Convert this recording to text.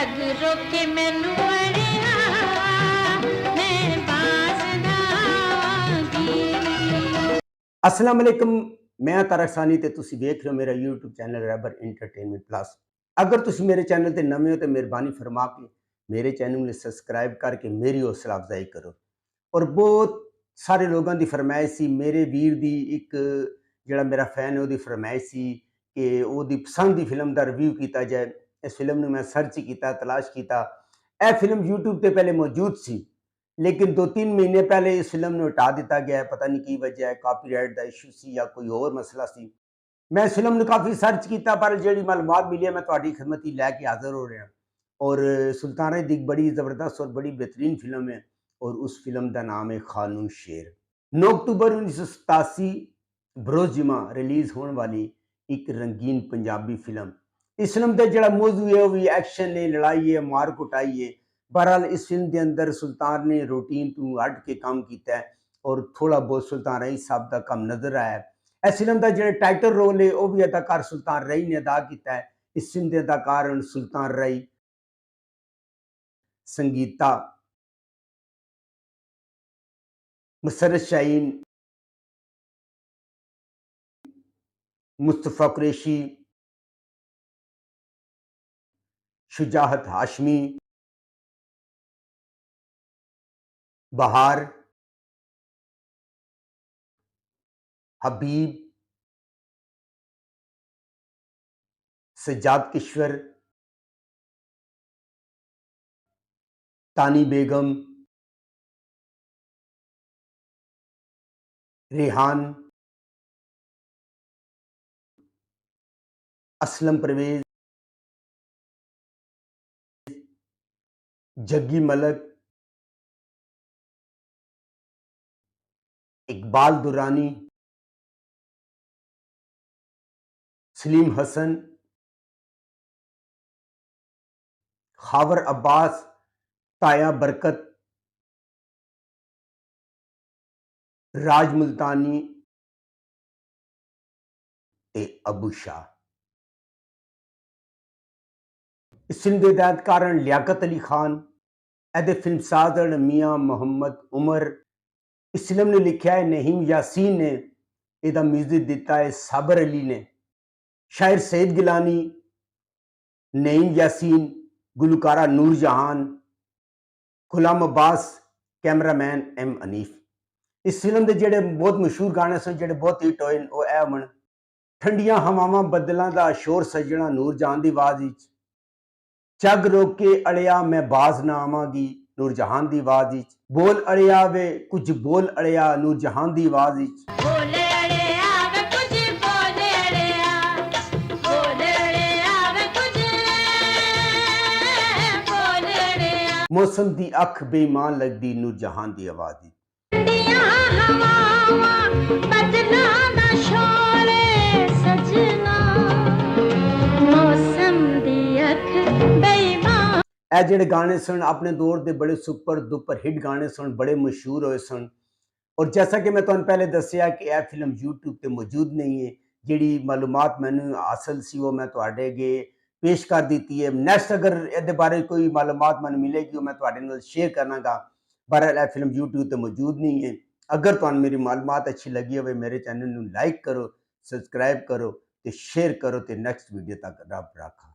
जग रोके मैनू अड़िया मैं बाज ना आवांगी। अस्सलाम वालेकुम, मैं तारक सानी ते तुसी देख रहे हो मेरा यूट्यूब चैनल रैबर एंटरटेनमेंट प्लस। अगर तुसी मेरे चैनल ते नवे हो तो मेहरबानी फरमा के मेरे चैनल में सब्सक्राइब करके मेरी हौसला अफजाई करो। और बहुत सारे लोगों की फरमाइश सी, मेरे वीर दी एक जिहड़ा मेरा फैन है उसकी फरमाइश सी कि उसकी पसंद की फिल्म का रिव्यू किया जाए। इस फिल्म ने मैं सर्च किया, तलाश किया। यह फिल्म यूट्यूब पर पहले मौजूद सी, लेकिन 2-3 महीने पहले इस फिल्म ने हटा दिता गया है। पता नहीं की वजह है, कॉपीराइट का इशू सी या कोई और मसला सी। मैं इस फिल्म ने काफ़ी सर्च किया पर जी मालूमात मिली है मैं तुहाडी खिदमत ही लैके हाज़र हो रहा। और सुल्तान दी बड़ी ज़बरदस्त और बड़ी बेहतरीन फिल्म है और उस फिल्म का नाम है खानू शेर। 9 अक्टूबर 1987 बरोज़ जुमा रिलीज़ होने वाली एक रंगीन पंजाबी फिल्म। इस फिल्म का जो मौजू है वो भी एक्शन है, लड़ाई है, मार कुटाई है। बहरहाल इस फिल्म के अंदर सुल्तान ने रूटीन तो हट के काम किया है और थोड़ा बहुत सुल्तान रईस साहब का काम नजर आया है। इस फिल्म का जो टाइटल रोल है वह भी अदाकार सुल्तान रई ने अदा किया है। इस फिल्म के अदाकार सुल्तान रई, संगीता, मुसरत शाहीन, मुस्तफ़ा कुरैशी, शुजाहत हाशमी, बहार, हबीब, सज्जाद किश्वर, तानी बेगम, रेहान, असलम परवेज, जग्गी मलक, इकबाल दुरानी, सलीम हसन, खावर अब्बास, ताया बरकत, राज मुल्तानी ते अबू शाह। इस फिल्म के हिदायतकार लियाकत अली खान, एदे फिल्मसाज मियाँ मोहम्मद उमर। इस फिल्म ने लिखा है नहीम यासीन ने, इसका म्यूजिक दिता है साबर अली ने, शायर सईद गिलानी, नईम यासीन, गुलकारा नूर जहान, गुलाम अब्बास, कैमरामैन एम अनीफ। इस फिल्म के जोड़े बहुत मशहूर गाने सन, जो बहुत हिट होए वो ए मन ठंडियां हवावां बदलों का शोर सजना नूर जहान की आवाज विच, जग रोके अड़िया मैं बाज ना आवांगी नूर जहान की आवाज विच, बोल अड़िया वे कुछ बोल अड़िया नूर जहान की आवाज विच, बोले अड़िया वे कुछ बोले अड़िया, बोले अड़िया वे कुछ बोले अड़िया। मौसम की अख बेईमान लगदी नूर जहान की आवाज विच। ठंडियां हवावां बदलां दा शोर सजना, मौसम दी अख बेईमान। ए जेडे गाने सन अपने दौर के बड़े सुपर दुपर हिट गाने सन, बड़े मशहूर होए सन। और जैसा कि मैं तुहानू पहले दसिया कि यह फिल्म यूट्यूब पर मौजूद नहीं है, जिहड़ी मालूमात मैनू हासिल सी वो मैं तुहाडे अगे पेश कर दी है। नैक्सट अगर इहदे बारे कोई मालूमात मैनू मिलेगी मैं तुहाडे नाल शेयर करांगा। बहरहाल यह फिल्म यूट्यूब पर मौजूद नहीं है। अगर तुहानू मेरी मालूमात अच्छी लगी हो मेरे चैनल नू लाइक करो, सब्सक्राइब करो, तो शेयर करो। तो नैक्सट वीडियो तक रब राखा।